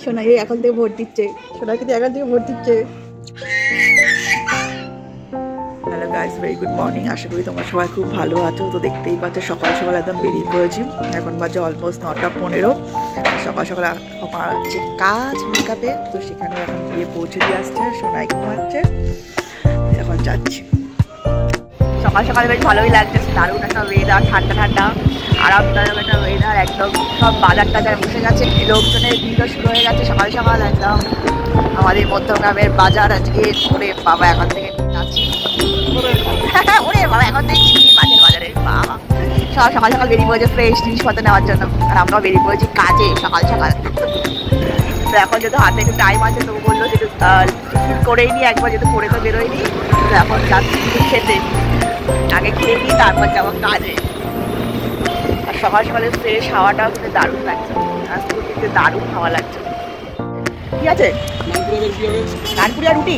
সোনাই এখন থেকে ভোট দিচ্ছে, সোনাই কিন্তু এখন থেকে ভোট দিচ্ছে। Hello guys, very good morning. আশা করি তোমরা সবাই খুব ভালো আছো। তো দেখতেই পাচ্ছ সকাল সকাল একদম বেরিয়ে পড়েছি। এখন বাজে অলমোস্ট 9:15। সকাল সকাল আমার হচ্ছে কাজ মেকআপে, তো সেখানে এখন গিয়ে পৌঁছে দিয়ে আসছে। সোনাই ঘুমাচ্ছে, এখন যাচ্ছি। সকাল সকাল বেশ ভালোই লাগছে, দারুণ একটা ওয়েদার, ঠান্ডা ঠান্ডা আরামদায়ক একটা ওয়েদার। একদম সব বাজার টাজার বসে গেছে, লোকজনের ভিড়ও শুরু হয়ে গেছে সকাল সকাল। একদম আমাদের মধ্যগ্রামের বাজার আজকে। ওরে বাবা, এখন থেকে যাচ্ছি। ওরে বাবা, এখন থেকে মাছের বাজারে বাবা সব সকাল সকাল বেরিয়ে পড়েছে ফ্রেশ জিনিসপত্র নেওয়ার জন্য। আর আমরাও বেরিয়ে পড়েছি কাজে সকাল সকাল। তো এখন যেহেতু হাতে একটু টাইম আছে, তো বললো যেহেতু টিফিন করেই নি, একবার যেহেতু করে তো বেরোয়নি, তো এখন যাচ্ছি খেতে। আগে খেয়ে নিই, তারপর যাবো কাজে। আর সকাল সকালে ফ্রেশ হাওয়াটাও কিন্তু দারুণ লাগছে, আজকে কিন্তু দারুণ হাওয়া লাগছে। কি আছে? নানপুরি আর রুটি।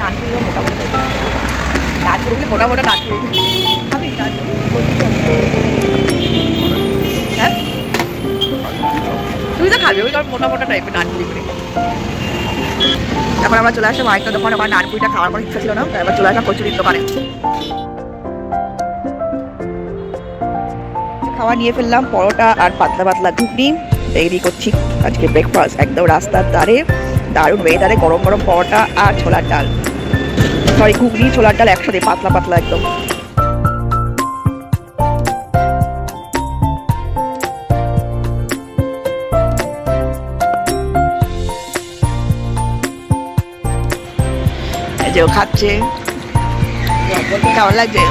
নানপুরি মোটামুটি, নানপুরি মোটা মোটা নানপুরি। হ্যাঁ, তুই তো খাবি ওই মোটা মোটা টাইপের নানপুরি করে। এখন আমরা চলে আসলাম আরেকটা দোকানে। আমার নানপুরিটা খাওয়ার কোনো ইচ্ছা ছিল না, এবার চলে আসলাম কচুরির দোকানে। খাওয়া নিয়ে ফেললাম, পরোটা আর পাতলা পাতলা ঘুগনি তৈরি করছি আজকে ব্রেকফাস্ট। একদম রাস্তার ধারে দারুণ ওয়েদারে গরম গরম পরোটা আর ছোলার ডাল, সরি ঘুগনি ছোলার ডাল একসাথে পাতলা পাতলা একদম। এই যে ও খাচ্ছে, কেমন লাগছে?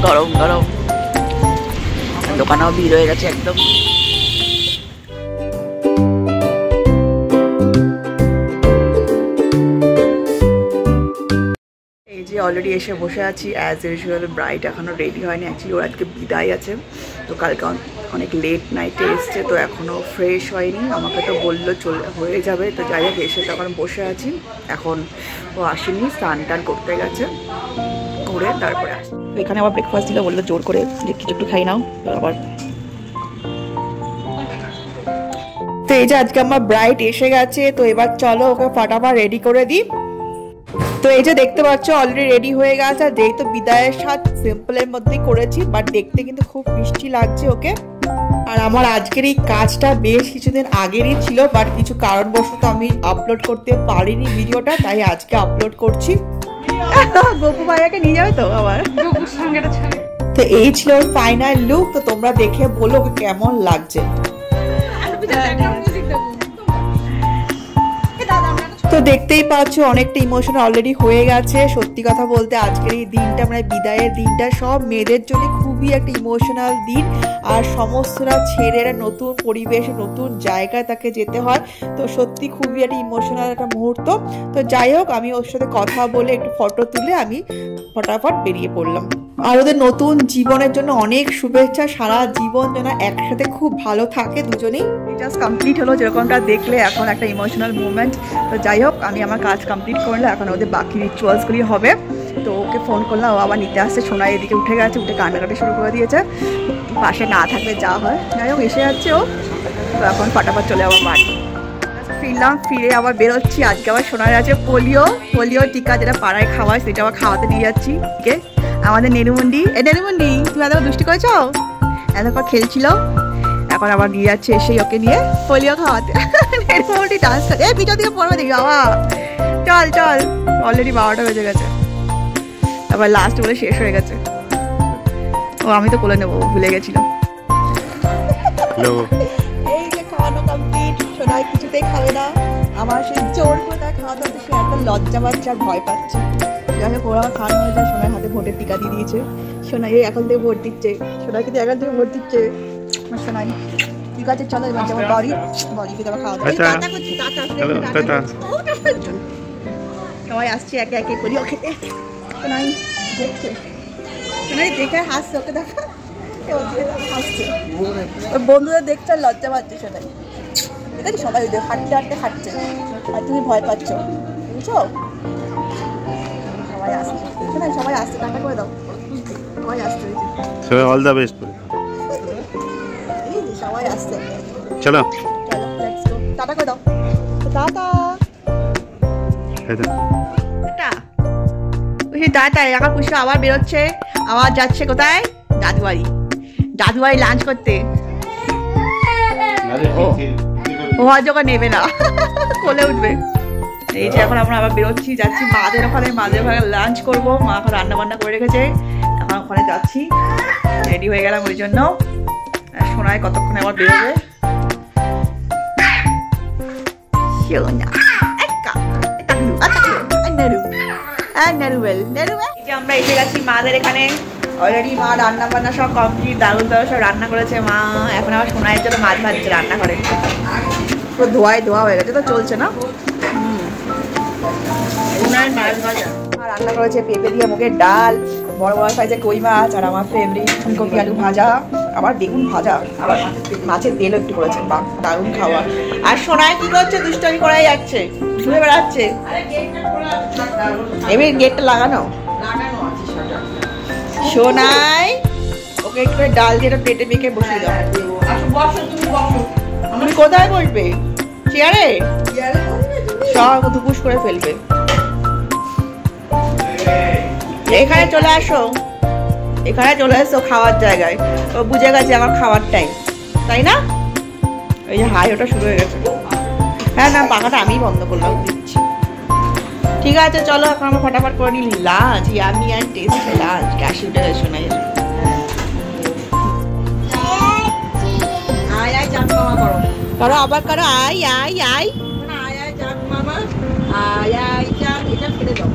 গরম গরম, দোকানেও ভিড় হয়ে গেছে একদম। এই যে অলরেডি এসে বসে আছি অ্যাজ ইউজুয়াল। ব্রাইড এখনো রেডি হয়নি, অ্যাকচুয়ালি ওর আজকে বিদায় আছে, তো কালকে অনেক লেট নাইটে এসছে, তো এখনো ফ্রেশ হয়নি। আমাকে তো বললো চলে হয়ে যাবে, তো যাই হোক এসে তখন বসে আছি। এখন ও আসেনি, স্নান টান করতে গেছে, করে তারপরে আসে। এখানে আবার ব্রেকফাস্ট দিলে বললো জোর করে যে কিছু একটু খাই নাও। তো আবার তো এই যে আজকে আমার ব্রাইড এসে গেছে, তো এবার চলো ওকে ফাটাফাট রেডি করে দিই। তো এই যে দেখতে পাচ্ছ অলরেডি রেডি হয়ে গেছে। আর যেহেতু বিদায়ের সাজ সিম্পলের মধ্যেই করেছি, বাট দেখতে কিন্তু খুব মিষ্টি লাগছে ওকে। আর আমার আজকের এই কাজটা বেশ কিছুদিন আগেরই ছিল, বাট কিছু কারণবশত আমি আপলোড করতে পারিনি ভিডিওটা, তাই আজকে আপলোড করছি। গোপু ভাইয়াকে নিয়ে যাবে তো আবার। তো এই ছিল ওর ফাইনাল লুক, তো তোমরা দেখে বলো ওকে কেমন লাগছে। তো দেখতেই পাচ্ছ অনেকটা ইমোশন অলরেডি হয়ে গেছে। সত্যি কথা বলতে আজকের এই দিনটা, মানে বিদায়ের দিনটা, সব মেয়েদের জন্য খুবই একটা ইমোশনাল দিন। আর সমস্তরা ছেড়ে নতুন পরিবেশে নতুন জায়গায় তাকে যেতে হয়, তো সত্যি খুবই একটা ইমোশনাল একটা মুহূর্ত। তো যাই হোক, আমি ওর সাথে কথা বলে একটু ফটো তুলে আমি ফটাফট বেরিয়ে পড়লাম। আর ওদের নতুন জীবনের জন্য অনেক শুভেচ্ছা। সারা জীবন যেন একসাথে খুব ভালো থাকে দুজনেই। জাস্ট কমপ্লিট হলো যেরকমটা দেখলে, এখন একটা ইমোশনাল মুভমেন্ট। তো যাই হোক, আমি আমার কাজ কমপ্লিট করলে এখন ওদের বাকি রিচুয়ালসগুলি হবে। তো ওকে ফোন করলাম, ও আবার নিতে আসছে। সোনাই এদিকে উঠে গেছে, উঠে কান্নাকাটি শুরু করে দিয়েছে। পাশে না থাকলে যা হয়। যাই হোক এসে যাচ্ছে ও, তো এখন ফাটাফাট চলে আবার বাড়ি ফিরলাম। ফিরে আবার বেরোচ্ছি। আজকে আবার সোনার আছে পোলিও টিকা, যেটা পাড়ায় খাওয়ায়, সেটা আবার খাওয়াতে নিয়ে যাচ্ছি। ঠিক আছে, আমাদের নেরুমন্ডি, নেরুমন্ডি তুমি এত দুষ্টি করেছ, এতক্ষণ খেলছিল, এখন আবার নিয়ে যাচ্ছে এসেই ওকে নিয়ে পোলিও খাওয়াতে। নেরুমন্ডি ডান্স করে, এই পিছন দিকে পড়বে দেখি বাবা, চল চল। অলরেডি 12টা বেজে গেছে, তারপর লাস্ট বলে শেষ হয়ে গেছে। ও আমি তো কোলে নেবো, ভুলে গেছিলাম। এই যে খাওয়ানো কমপ্লিট, সোনাই কিছুতেই খাবে না। আমার সেই জোর করে তার খাওয়াতে হচ্ছে, সে এত লজ্জা পাচ্ছে আর ভয় পাচ্ছে। যাই হোক ওরা খাওয়ানো হয়ে যায়, সোনার হাতে ভোটের টিকা দিয়ে দিয়েছে। সোনাই এখন থেকে ভোট দিচ্ছে, সোনাই কিন্তু এখন থেকে ভোট দিচ্ছে। আমার সোনাই ঠিক আছে, চলো এবার যাবো বড়িকে যাবো খাওয়াতে। সবাই আসছে একে একে করি ওকে। সোনাই দেখছে, সোনাই দেখে হাসছে, ওকে দেখা হাসছে, ওর বন্ধুদের দেখছে আর লজ্জা পাচ্ছে সোনাই। ঠিক আছে, সবাই হাঁটতে হাঁটতে হাঁটছে আর তুমি ভয় পাচ্ছ, বুঝছো? সবাই আসছে, সোনাই সবাই আসছে, টাটা করে দাও। সবাই আসছে, সবাই অল দ্য বেস্ট করে। সবাই আসছে। চলো চলো লেটস গো। টাটা করে দাও। Tata tata. পুষি টাটা। এখন পুষি আবার বেরোচ্ছে, আবার যাচ্ছে কোথায়? দাদুবাড়ি। দাদুবাড়ি লাঞ্চ করতে। ও হয়তো নেবে না, কোলে উঠবে। এই যে এখন আমরা আবার বেরোচ্ছি, যাচ্ছি মাদের ওখানে। মাদের ওখানে লাঞ্চ করবো। মা এখন রান্না বান্না করে রেখেছে, এখন ওখানে যাচ্ছি। রেডি হয়ে গেলাম ওই জন্য। শোনায় কতক্ষণে আবার বেরোবে। আমরা এসে গেছি মাদের এখানে। অলরেডি মা রান্না বান্না সব কমপ্লিট, দারুণ দারুণ সব রান্না করেছে মা। এখন আবার শোনায় জন্য মাছ ভাজছে রান্না করে। পুরো ধোয়া হয়ে গেছে, তো চলছে না। রান্না করেছে পেঁপে দিয়ে মুগের ডাল, বড় বড় সাইজের কই মাছ, আর আমার ফেভারিট ফুলকপি আলু ভাজা, আবার বেগুন ভাজা, আবার মাছের তেলও একটু করেছে। বাহ, দারুণ খাওয়া। আর সোনায় কি করছে? দুষ্টামি করাই যাচ্ছে, ঘুরে বেড়াচ্ছে। এবার গেটটা লাগানো সোনাই, ওকে একটু ডাল দিয়ে পেটে মেখে বসিয়ে দাও। তুমি কোথায় বসবে? চেয়ারে? সব ধুপুস করে ফেলবে। এখানে চলে আসো, এখানে চলে আসো খাওয়ার জায়গায়। ও বুঝে গেছে আমার খাওয়ার টাইম, তাই না? এই যে হাই ওটা শুরু হয়ে গেছে। হ্যাঁ না, পাখাটা আমি বন্ধ করলাম, দিচ্ছি। ঠিক আছে চলো, এখন আমরা ফটাফট করে নিই lunch. Yummy and tasty lunch. ক্যাশে উঠে শোনাই আয় আয় চাঁদ মামা করো, করো আবার করো। আয় আয় আয় আয় আয় চাঁদ মামা, আয় আয় চাঁদ। এটা ফেলে দাও।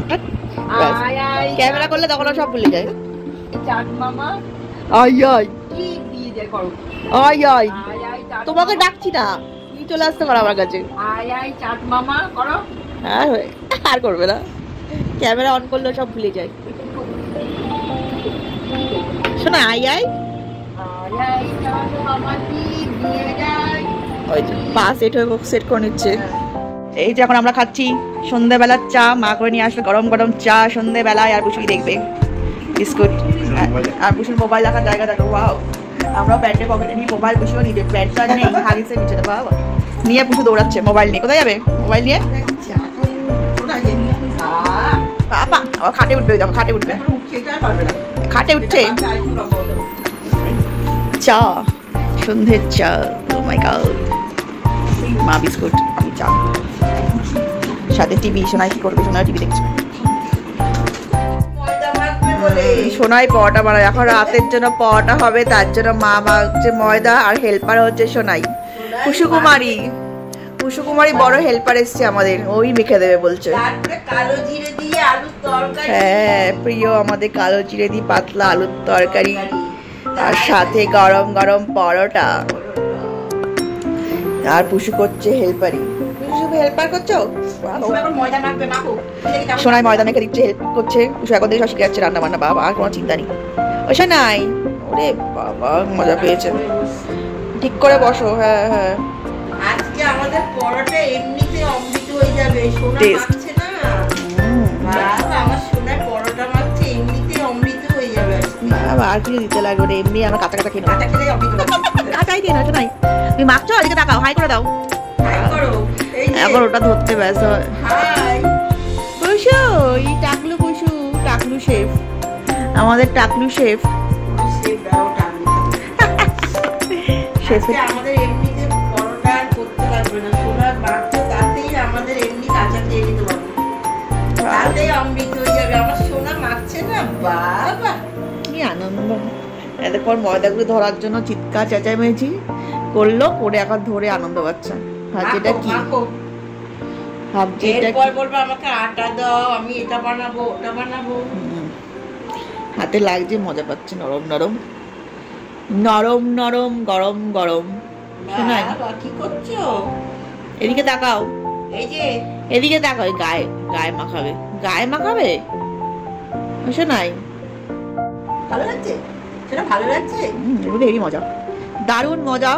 ক্যামেরা করলে তখন সব ভুলে যায়। চাঁদ মামা আয় আয় কি দিয়ে যায় করো। আয় আয়, তোমাকে ডাকছি না, তুমি চলে আসতে পারো আমার কাছে। আয় আয় চাঁদ মামা করো। হ্যাঁ আর করবে না, ক্যামেরা অন করলে সব ভুলে যায়। শোনা আয় আয় পা সেট হয়ে সেট করে নিচ্ছে। এই যে এখন আমরা খাচ্ছি সন্ধ্যেবেলার চা। মা করে নিয়ে আসলে গরম গরম চা সন্ধ্যেবেলায়। আর পুষুই দেখবে বিস্কুট, আর পুষুর মোবাইল রাখার জায়গা দেখো। ওয়াও, আমরাও প্যান্টে পকেটে নিয়ে মোবাইল পুষিও নিয়ে প্যান্টটা নেই, হাগিসে নিচে বাবা নিয়ে পুষু দৌড়াচ্ছে মোবাইল নিয়ে। কোথায় যাবে মোবাইল নিয়ে? বাবা আবার খাটে উঠবে, দেখো খাটে উঠবে, খাটে উঠছে। চা, সন্ধ্যের চা। ও মাই গড। মা বিস্কুট, আমি চা, সাথে টিভি। সোনাই কি করবে? সোনাই টিভি দেখছে। সোনাই পরোটা বানায় এখন রাতের জন্য। পরোটা হবে, তার জন্য মা মাখছে ময়দা, আর হেল্পার হচ্ছে সোনাই। কুসুকুমারী, কুসুকুমারী বড় হেল্পার এসছে আমাদের, ওই মেখে দেবে বলছে। হ্যাঁ প্রিয় আমাদের কালো জিরে দিয়ে পাতলা আলুর তরকারি, আর সাথে গরম গরম পরোটা। আর পুষু করছে হেল্পারি। হেল্পার করছো? সোনাই ময়দা মেখে দিচ্ছে, হেল্প করছে। পুষু এখন থেকে সব শিখে যাচ্ছে রান্না বান্না। বাবা আর কোনো চিন্তা নেই। ওইসা নাই, ওরে বাবা মজা পেয়েছে। ঠিক করে বসো। হ্যাঁ হ্যাঁ, আজকে আমাদের পরোটা এমনিতে অমৃত হয়ে যাবে। সোনা মাখছে না, বাবা আমার সোনার পরোটা মাখছে, এমনিতে অমৃত হয়ে যাবে। বাবা আর কিছু দিতে লাগবে না, এমনি আমরা কাঁচা কাঁচা খেয়ে নেবো। কাঁচা খেলে অমৃত লাগবে। কাঁচাই দিয়ে না সোনাই, তুমি মাখছো? এদিকে তাকাও, হাই করে দাও। হাই করো। এখন ওটা ধরতে ব্যস্ত হয়। হাই পুষু, এই টাকলু পুষু, টাকলু শেফ, আমাদের টাকলু শেফ। শেফ দাও টাকলু। শেফ আমাদের এমনিতে পরোটা করতে লাগবে না, সোনার মাখছে তাতেই আমাদের এমনি কাঁচা খেয়ে নিতে পারবো, তাতেই অমৃত হয়ে যাবে। আমার সোনা মাখছে না, বাবা কি আনন্দ। এতক্ষণ ময়দাগুলো ধরার জন্য চিৎকার চেঁচামেচি করলো, করে এখন ধরে আনন্দ পাচ্ছে। ভাবছিটা কি? ভাবছিটা বলবো আমাকে আটা দাও, আমি এটা বানাবো ওটা বানাবো। হাতে লাগছে, মজা পাচ্ছে। নরম নরম নরম নরম, গরম গরম। শোনাই কি করছো? এদিকে তাকাও, এই যে এদিকে তাকাও। গায়ে গায়ে মাখাবে, গায়ে মাখাবে। শোনাই ভালো লাগছে, সেটা ভালো লাগছে। এগুলো হেবি মজা, দারুণ মজা,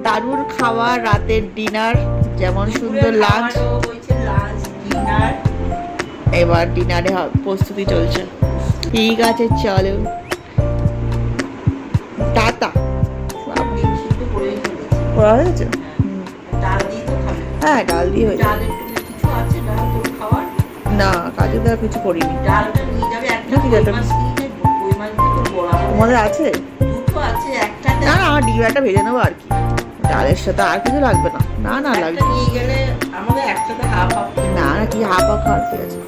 দারুণ খাওয়া। রাতের ডিনার যেমন সুন্দর লাঞ্চ, এবার ডিনারে প্রস্তুতি চলছে। ঠিক আছে চলো, টাটা। করা হয়েছে? ডাল দিয়ে তো খাবে। হ্যাঁ ডাল দিয়ে হয়েছে। ডালের কিছু আছে ডাল তোর খাওয়ার? না কাজু দেওয়া কিছু করিনি। ডালটা নিয়ে যাবে একটা ঠিক আছে। কই মাছ তো বড়া তোমাদের আছে? দুটো আছে, একটা না না আমার ডিম একটা ভেজে নেবো আর কি, ডালের সাথে আর কিছু লাগবে না। না না লাগবে নিয়ে গেলে আমাদের একসাথে হাফ হাফ। না না কি হাফ হাফ খাওয়ার ঠিক আছে,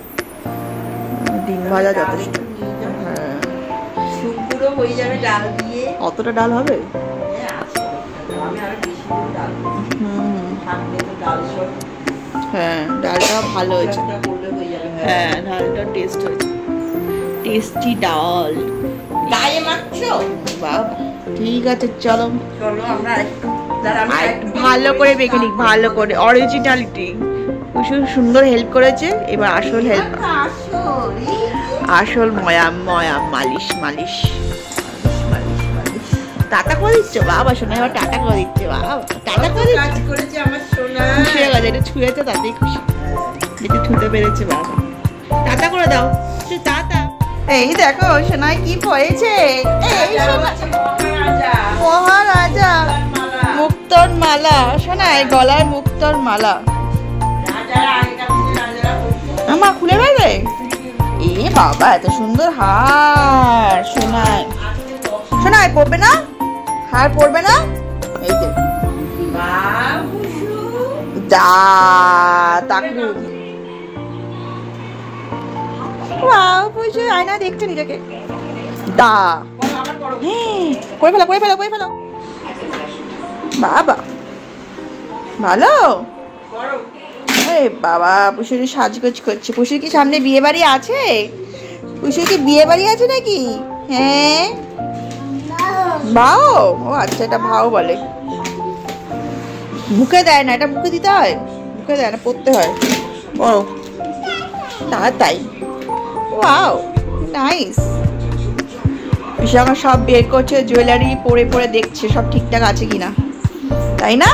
ডিম ভাজা যথেষ্ট। হ্যাঁ শুকনো হয়ে যাবে ডাল দিয়ে। অতটা ডাল হবে? আমি আরো বেশি করে ডাল হুম থাকলে তো ডাল সব হ্যাঁ ডালটা ভালো হয়েছে। করলে হয়ে যাবে। হ্যাঁ ডালটা টেস্ট হয়েছে, টেস্টি ডাল। গায়ে মাখছো? বাবা ঠিক আছে চলো চলো আমরা একটু ভালো করে মেখে নিই, ভালো করে অরিজিনালিটি। ভীষণ সুন্দর হেল্প করেছে, এবার আসল হেল্প, আসল ময়াম ময়াম মালিশ মালিশ টাটা করে দিচ্ছে বাবা, শোনা এবার টাটা করে দিচ্ছে বাবা, টাটা করে দিচ্ছে। করেছে আমার সোনা, খুশি হয়ে গেছে, এটা ছুঁয়েছে তাতেই খুশি, যেটা ছুঁতে পেরেছে বাবা। টাটা করে দাও, টাটা। এই দেখো সোনায় কি পড়েছে, এই মহারাজা মুক্তোর মালা, শোনায় গলায় মুক্তোর মালা। আমা খুলে ফেলবে? এ বাবা এত সুন্দর হার সোনায়, শোনায় পড়বে না, হার পড়বে না। এই যে দা তাকু ওয়াও বুঝে আয়না দেখছে নিজেকে। দা করে ফেলো করে ফেলো করে ফেলো বাবা, ভালো। বাবা পুষুর সাজগোজ করছে। পুষুর কি সামনে বিয়ে বাড়ি আছে? পুষুর কি বিয়ে বাড়ি আছে নাকি? হ্যাঁ ভাও, ও আচ্ছা এটা ভাও বলে, মুখে দেয় না, এটা মুখে দিতে হয়, মুখে দেয় না পড়তে হয়। ও তাই ওয়াও নাইস। পিসা আমার সব বের করছে, জুয়েলারি পরে পরে দেখছে সব ঠিকঠাক আছে কিনা, তাই না?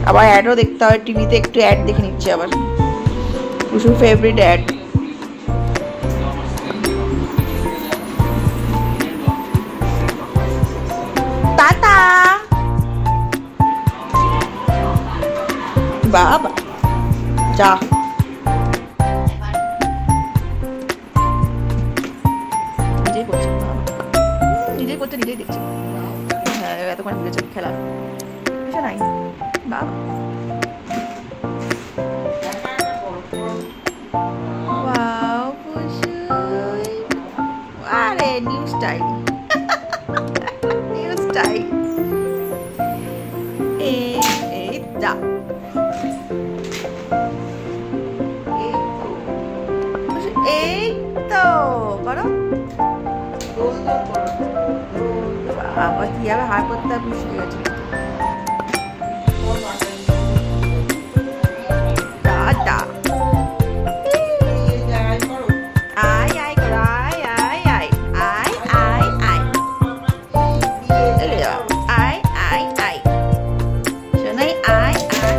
আবার অ্যাডও দেখতে হয়, টিভিতে একটু অ্যাড দেখে নিচ্ছে আবার, পুষুর ফেভারিট অ্যাড। টাটা বাবা যা। নিজেই করছে নিজেই করছে নিজেই দেখছে। হ্যাঁ এতক্ষণ বুঝেছে খেলা কিছু নাই বাবা। ওয়াও পুষুই, আরে নিউ স্টাইল নিউ স্টাইল। এই দা এই তো করো বাবা, কি হবে হার করতে বুঝতে গেছে। টাটা আয় আয় করো আয় আয় আয় আয় আয় আয় আয় আয় আয় শোনাই আয় আয়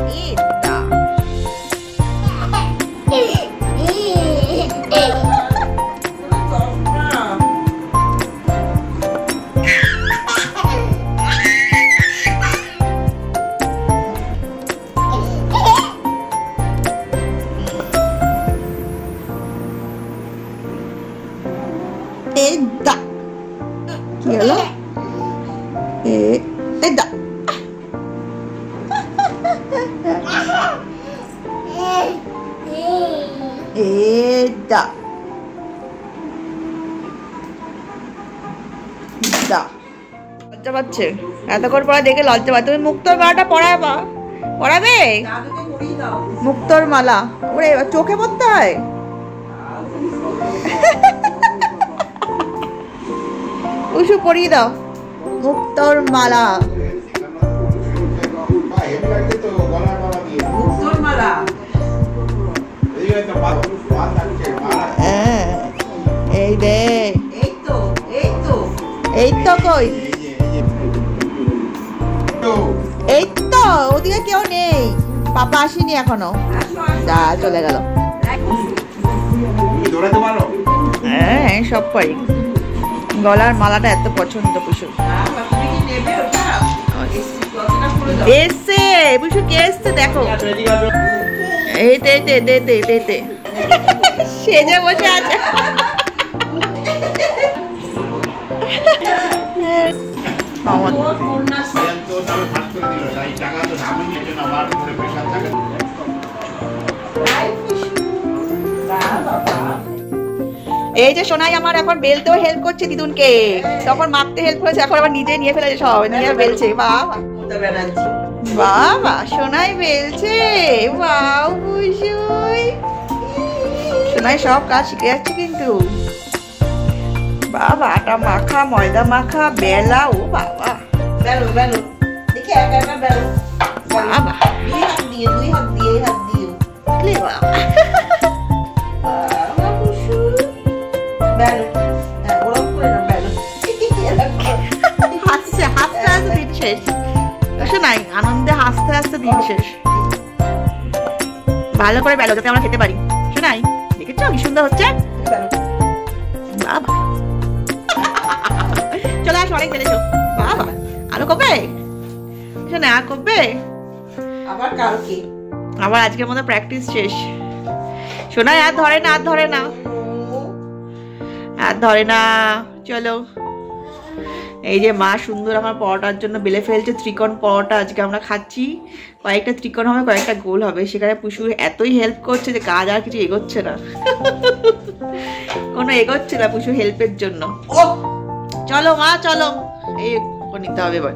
ইদা। কি হলো? এদা এদা দা লজ্জা পাচ্ছে, এতক্ষণ পড়া দেখে লজ্জা পাচ্ছে। তুমি মুক্তোর মালাটা পড়াবা, পড়াবে মুক্তোর মালা? ওরে চোখে পড়তে হয়। উসু পরিয়ে দাও মুক্তোর মালা। এই দে এই তো কই এই তো ওদিকে কেউ নেই, পাপা আসেনি এখনো, যা চলে গেল। হ্যাঁ সব পারি, গলার মালাটা এত পছন্দ পুষু। এসছে বুঝু কে এসছে দেখো এই দে সেজে বসে আছে এই যে সোনাই আমার এখন বেলতেও হেল্প করছে দিদুনকে, তখন মাখতে হেল্প করেছে, এখন আবার নিজে নিয়ে ফেলেছে, সব নিয়ে বেলছে। বাবা সোনাই বেলছে, বাউ বুঝুই সোনাই সব কাজ শিখে যাচ্ছে কিন্তু। বাবা আটা মাখা, ময়দা মাখা, বেলা, ও বাবা বেলো বেলো দেখি একা একা বেলো বাবা দুই হাত দিয়ে বাবা বেলো ওরকম করে না বেলো হাসতে হাসতে হাসতে দিন শেষ। শোনাই আনন্দে হাসতে হাসতে দিন শেষ। ভালো করে বেলো যাতে আমরা খেতে পারি। শোনাই দেখেছো কি সুন্দর হচ্ছে বাবা। চলে আসো, অনেক বেড়েছো বাবা। আরো কবে শোনা আর কবে? আবার কালকে, আবার আজকের মতো প্র্যাকটিস শেষ। শোনাই আর ধরে না, আর ধরে না, আর ধরে না। চলো এই যে মা সুন্দর আমার পরোটার জন্য বেলে ফেলছে ত্রিকোণ পরোটা। আজকে আমরা খাচ্ছি, কয়েকটা ত্রিকোণ হবে, কয়েকটা গোল হবে। সেখানে পুষু এতই হেল্প করছে যে কাজ আর কিছু এগোচ্ছে না, কোনো এগোচ্ছে না পুষু হেল্পের জন্য। চলো মা চলো, এই নিতে হবে এবার।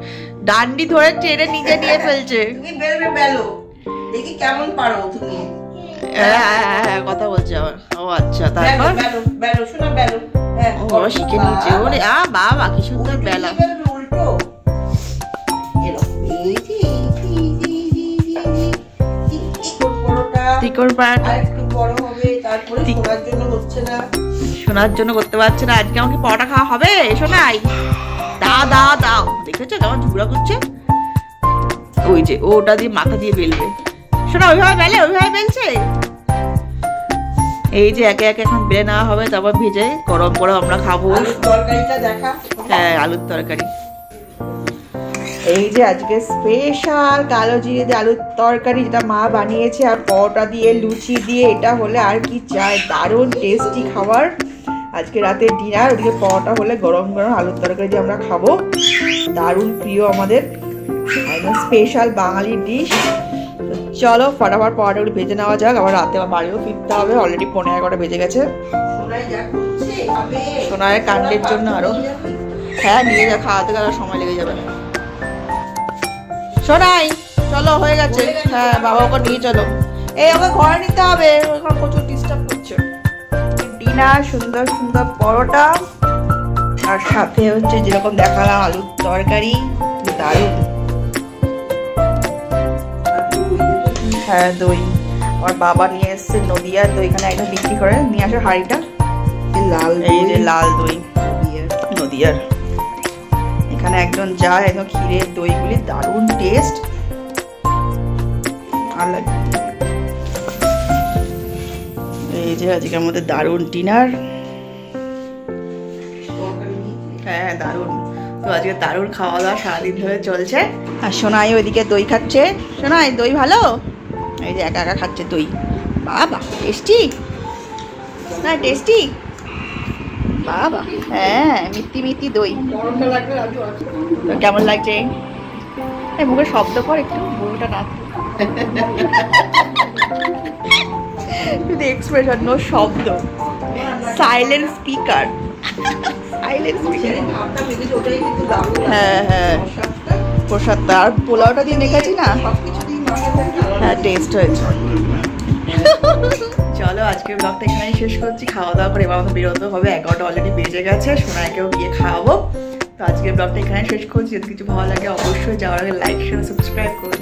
ডান্ডি ধরে টেনে নিজে নিয়ে ফেলছে। তুমি বেলবে বেলো দেখি কেমন পারো তুমি। কথা বলছে আবার। ও আচ্ছা তারপর বেলো বেলো শোনা বেলো। ও শিখে নিয়েছে। ওরে বাবা কি সুন্দর বেলা। উল্টো ত্রিকোণ পরোটা একটু বড় হবে, তারপরে শোনার জন্য হচ্ছে না, শোনার জন্য করতে পারছে না। আজকে আমাকে পরোটা খাওয়া হবে শোনাই। দাও দাও দাও, দেখেছো কেমন ঝুড়া করছে। ওই যে ওটা দিয়ে মাথা দিয়ে বেলবে। শোনা ওইভাবে বেলে, ওইভাবে বেলছে। এই যে একে একে এখন বেলে নেওয়া হবে, তারপর ভেজে গরম গরম আমরা খাবো। তরকারিটা দেখা। হ্যাঁ আলুর তরকারি। এই যে আজকে স্পেশাল কালো জিরে দিয়ে আলুর তরকারি, যেটা মা বানিয়েছে, আর পরোটা দিয়ে লুচি দিয়ে, এটা হলে আর কি চাই। দারুণ টেস্টি খাবার আজকে রাতের ডিনার। ওদিকে পরোটা হলে গরম গরম আলুর তরকারি দিয়ে আমরা খাবো। দারুণ প্রিয় আমাদের, একদম স্পেশাল বাঙালি ডিশ। চলো ফটাফট পরোটাগুলো ভেজে নেওয়া যাক, আবার রাতে আবার বাড়িও ফিরতে হবে। অলরেডি 11:15 বেজে গেছে। সোনায়ের কাণ্ডের জন্য আরো, হ্যাঁ নিয়ে যা, খাওয়াতে গেলে সময় লেগে যাবে। সোনাই চলো হয়ে গেছে। হ্যাঁ বাবা ওকে নিয়ে চলো। এই ওকে ঘরে নিতে হবে, ওখানে প্রচুর ডিস্টার্ব করছে। ডিনার সুন্দর সুন্দর পরোটা, আর সাথে হচ্ছে যেরকম দেখালাম আলুর তরকারি, দারুণ। হ্যাঁ দই আমার বাবা নিয়ে এসছে নদিয়ার দই, এখানে একদম বিক্রি করে। নিয়ে আসো হাঁড়িটা। লাল, এই যে লাল দই নদিয়ার, এখানে একদম যায় একদম ক্ষীরের দইগুলি, দারুণ টেস্ট। এই যে আজকে আমাদের দারুণ ডিনার। হ্যাঁ দারুণ। তো আজকে দারুণ খাওয়া দাওয়া সারাদিন ধরে চলছে। আর সোনাই ওইদিকে দই খাচ্ছে। সোনাই দই ভালো, এই যে একা একা খাচ্ছে দই। বাবা টেস্টি না, টেস্টি বাবা। হ্যাঁ মিষ্টি মিষ্টি দই। তো কেমন লাগছে? এই মুখে শব্দ কর একটু, বউটা না শুধু এক্সপ্রেশন, নো শব্দ, সাইলেন্ট স্পিকার, সাইলেন্ট স্পিকার। হ্যাঁ হ্যাঁ প্রসাদটা আর পোলাওটা দিয়ে মেখেছি না, হ্যাঁ টেস্ট হয়েছে। চলো আজকের ব্লগটা এখানেই শেষ করছি। খাওয়া দাওয়া করে এবার আমাকে বেরোতে হবে, 11টা অলরেডি বেজে গেছে। সোনাইকেও গিয়ে খাওয়াবো। তো আজকের ব্লগটা এখানে শেষ করছি। যদি কিছু ভালো লাগে অবশ্যই যাওয়ার আগে লাইক শেয়ার সাবস্ক্রাইব করুন।